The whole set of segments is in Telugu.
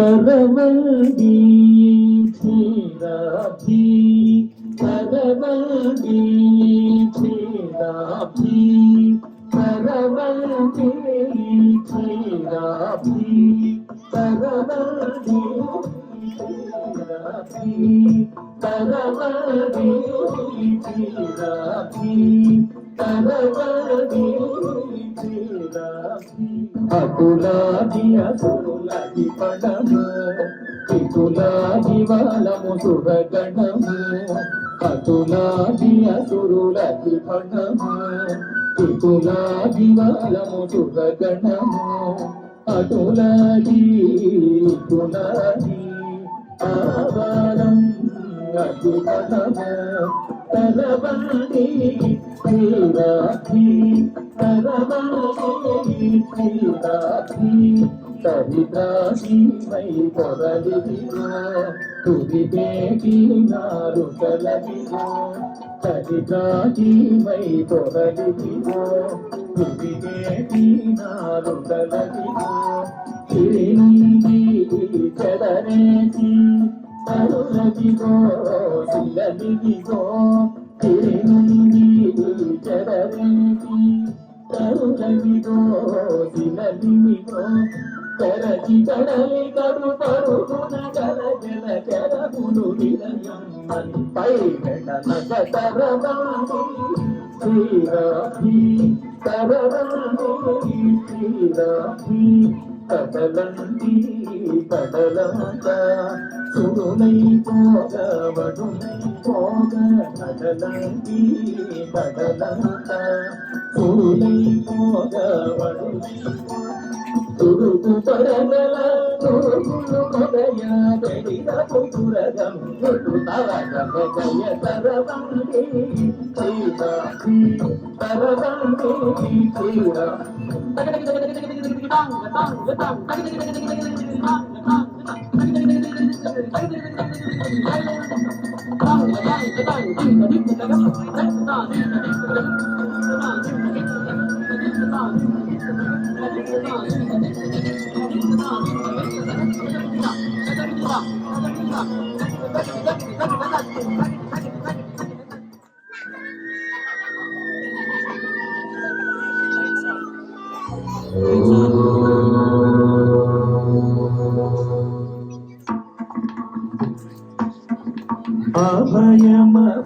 परवल्ली थीराथी परवल्ली थीराथी परवल्ली थीराथी परवल्ली थीराथी परवल्ली थीराथी परवल्ली थीराथी అకులాది అసురులది పడము ఇకులాది వాళ్ళము సురగణము అకులాది అసురులది పడము ఇకులాది వాళ్ళము సురగణము అటులాది కులాది ఆవాలం అతి పడము తలవండి శ్రీరాధి తలవండి శ్రీరాధి సరిదాసీమై పొరలిదిగో తుదిపేటి నారు కలదిగో సరిదాసీమై పొరలిదిగో తుదిపేటి నారు కలదిగో తిరిగి చెడరేసి తరులదిగో శిలదిగో తిరిగి చెడరేసి తరులదిగో శిలదిగో కరచి కడలి కడు పరుగున కరజల కరములు విలయం పై కడనక తరవాణి శ్రీరాధి తరవాణి శ్రీరాధి కదలంటి కడలంత సుడులై పోగ వడులై పోగ కదలంటి కడలంత సుడులై పోగ వడులై తురుకు పరగల తురుకులు కొదయ బెడిల పురగం ఎటు తరగమ జయ తరవండి శ్రీరాధి తరవండి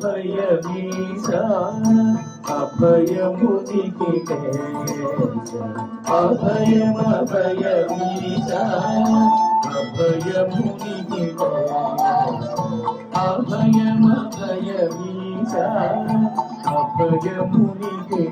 అభయమభయమీశా అభయమునికి అభయమభయమీశా అభయమునికి అభయమభయమీశా అభయమునికి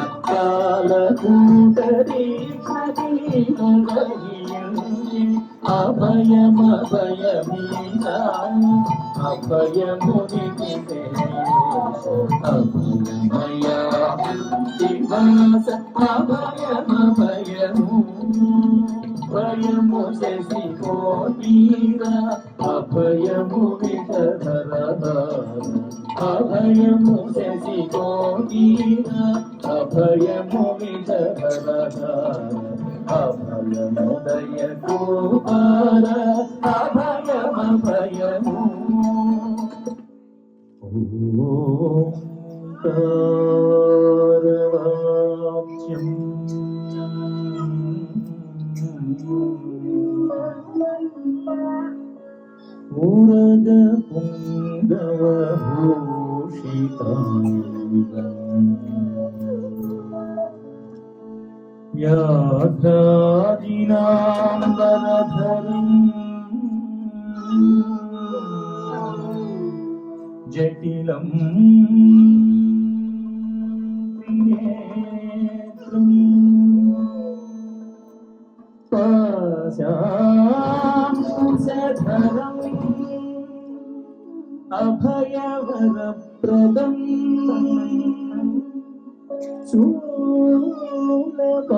శ్రీనాలదాలకు అభయమభయమీశా అభయమునికి అభయమయ దివాస అభయమభయము భయము శశి కోటీరా అభయము విధర అభయము శశి కోటీరా అభయము విధర అభయముదయ కుమార అభయమభయము ఓంకారవాక్యం ఉరగ పుంగవ భూషితాంగం వ్యాఘ్రాదినాంబరధరం జటిలం త్రినేత్రం పాశాంకుశధరం అభయవరప్రదం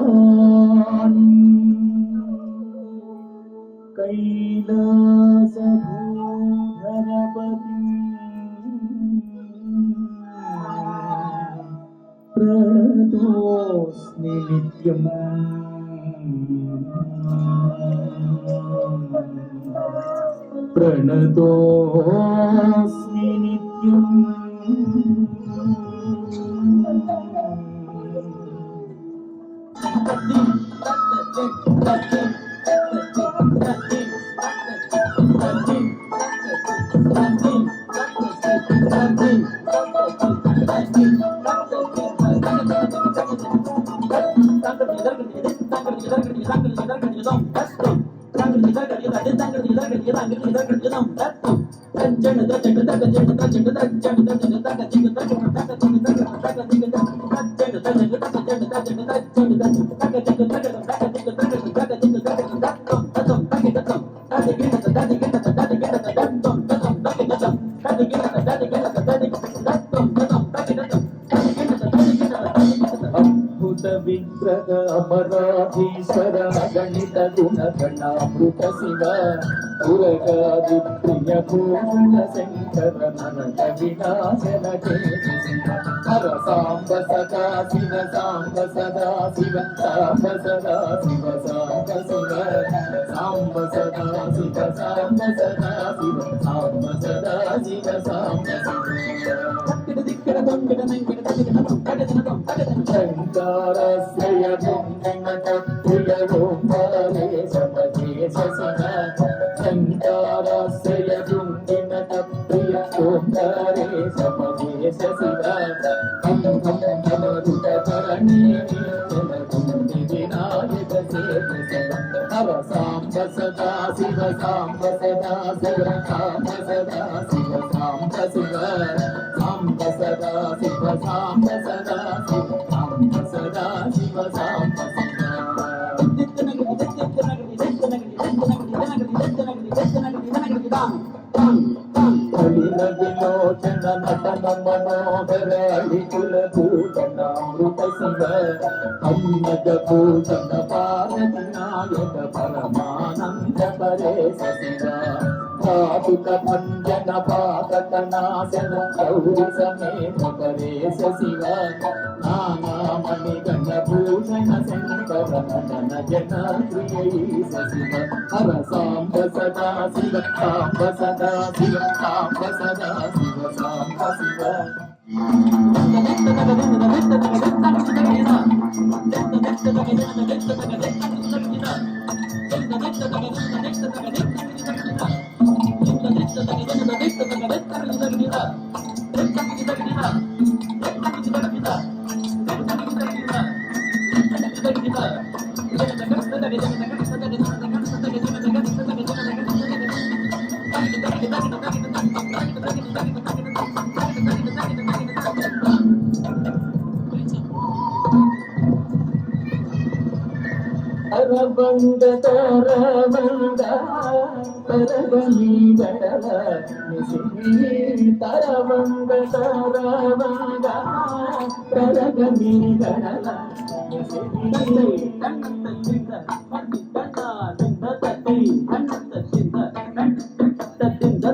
శూలపాణి कैलासभूधरपति प्रणतोऽस्मि नित्यम् प्रणतोऽस्मि नित्यम् అద్భుత విగ్రహ అమరాధీశ్వర గణిత గుణగణామృత శివ పురగాది ప్రియ భూషణ శంకర నరక వినాశన కేతు శివ హర సాంబ సదా శివ సాంబ సదా శివ సాంబ సదా శివ సాంబ శివ సాంబ సదా శివ సాంబ సదా శివ సాంబ సదా శివ సాంబ శంకరస్య ప్రియ సమజేశ శంకరస్య ప్రియ ఓంకారే సమజేశ శివ వినాయక హర సాంబ సదా శివ సాంబ సదా శివ సాంబ సదా శివ సాంబ శివ సాంబ సదా శివ సాంబ సదా శివ సాంబ సదా శివ సాంబ విలోచన నటన మనోహర అడికుల భూషణామృత శివ అన్నగ భూషణ పార్వతి నాయక పరమానంద పరేశ శివ పాదుక భంజన పాతక నాశన గౌరి సమేత పరేశ శివ నానామణి గణ భూషణ శంకర నటన జన ప్రియ శివ హర సాంబ సదా శివ సాంబ సదా శివ సాంబ సదా శివ సాంబ శివ తరబంగ తరబంగ తరగని గడల నిసిని తరబంగ తరబంగ తరగని గడల నిసిని కన్నత్తింద పట్టికండ దిందతతి కన్నత్తింద కన్నత్తింద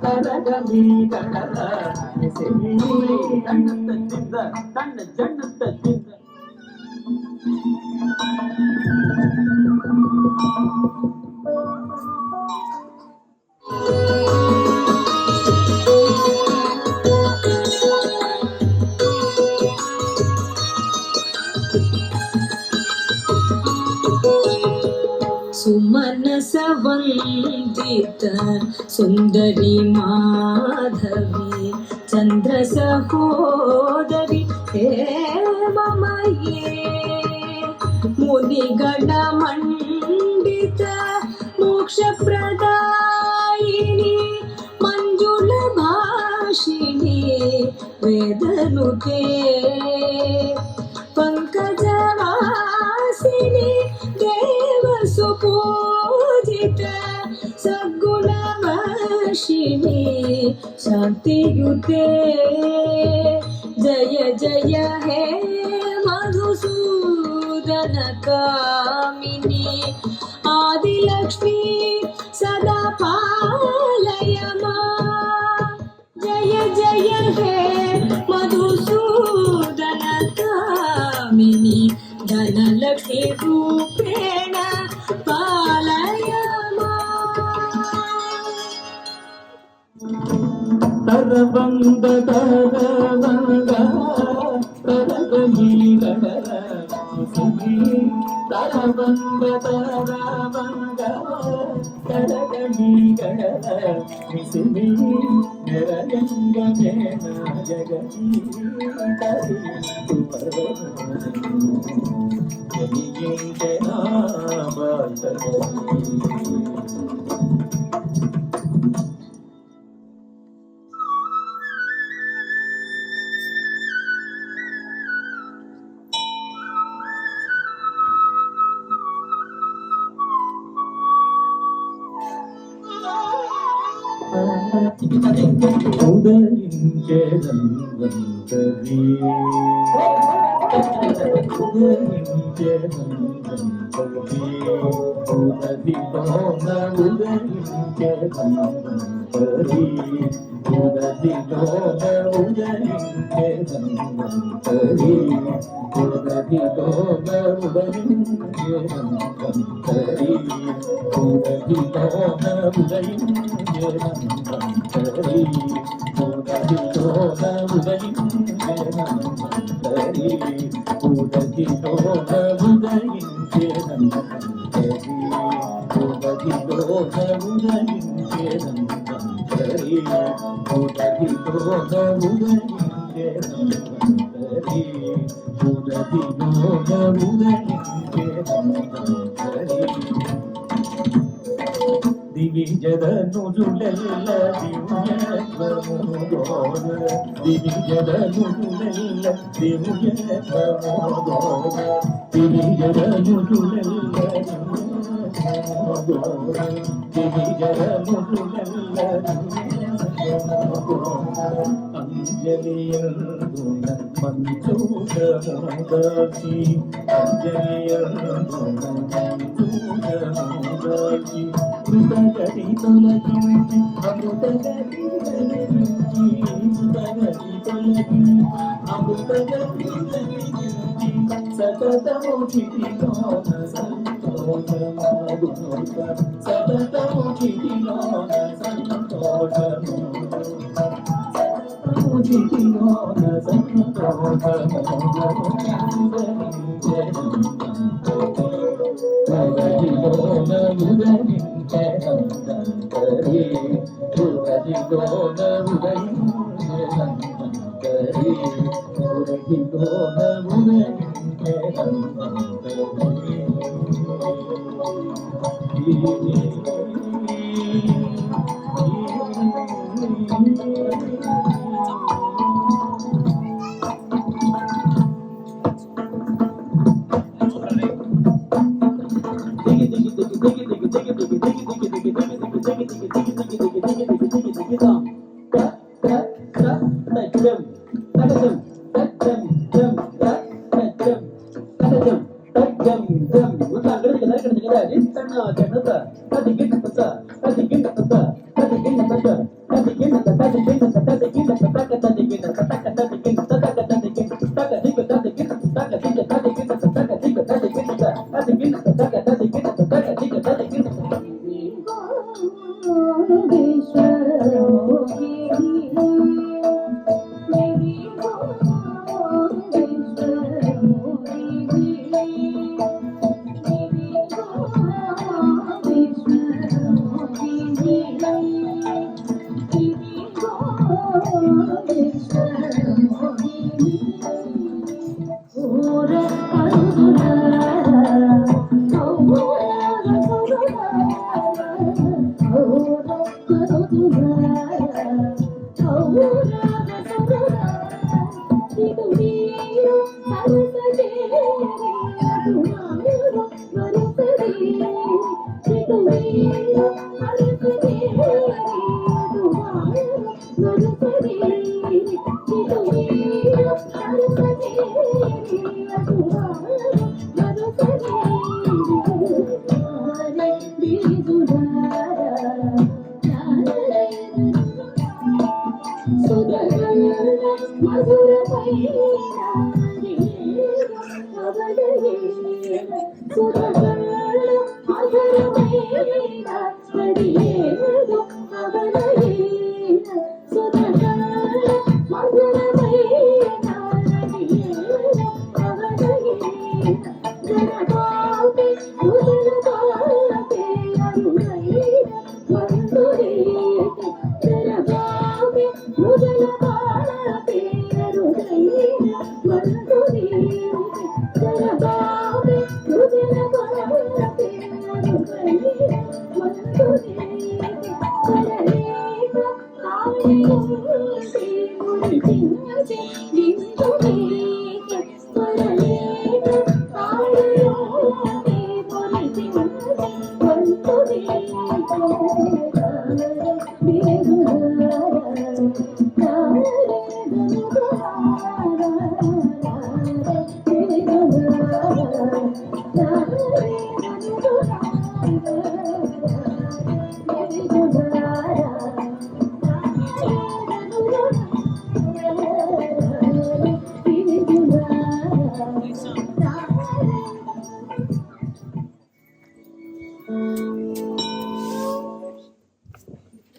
తాద కన్నత్తి కన్నత్తి కన్నత్తి सुमनस वंदित सुंदरी माधवी चंद्र सहोदरी हे ममये मुनिगण मंडित मोक्ष प्रदायिनी मंजुल भाषिणी वेदनुते पंकजवासिनी देव सुपूजित सद्गुणवर्षिणी शांतियुते जय जय हे मधुसूदन कामिनी आदिलक्ष्मी सदा पालय मां जय जय हे मधुसूदन कामिनी धनलक्ष्मी रूपेण पालय तरवंग तरवंग तरगमीगण सुखी तरवंग तरवंग तरगमीगण सुखी निरंग मेन जगती तरी तुवर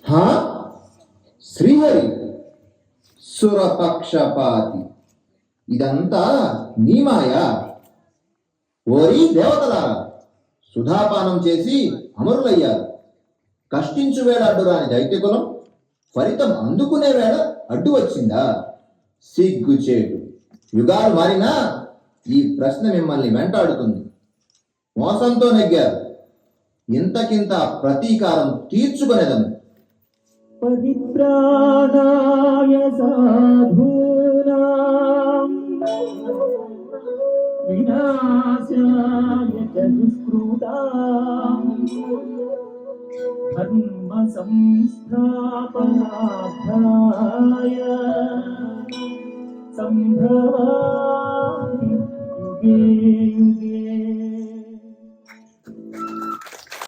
హా, శ్రీహరి సురపక్షపాతి, ఇదంతా నీ మాయా? ఓరి దేవతలారా, సుధాపానం చేసి అమరులయ్యారు. కష్టించు వేళ అడ్డురాని దైత్యకులం ఫలితం అందుకునే వేళ అడ్డు వచ్చిందా? సిగ్గుచేటు. యుగాలు మారినా ఈ ప్రశ్న మిమ్మల్ని వెంటాడుతుంది. మోసంతో నెగ్గారు, ఇంతకింత ప్రతీకారం తీర్చుకొనేదము. పరిత్రాణాయ సాధూనాం వినాశాయ చ దుష్కృతాం ధర్మ సంస్థాపనార్థాయ సంభవామి యుగే యుగే.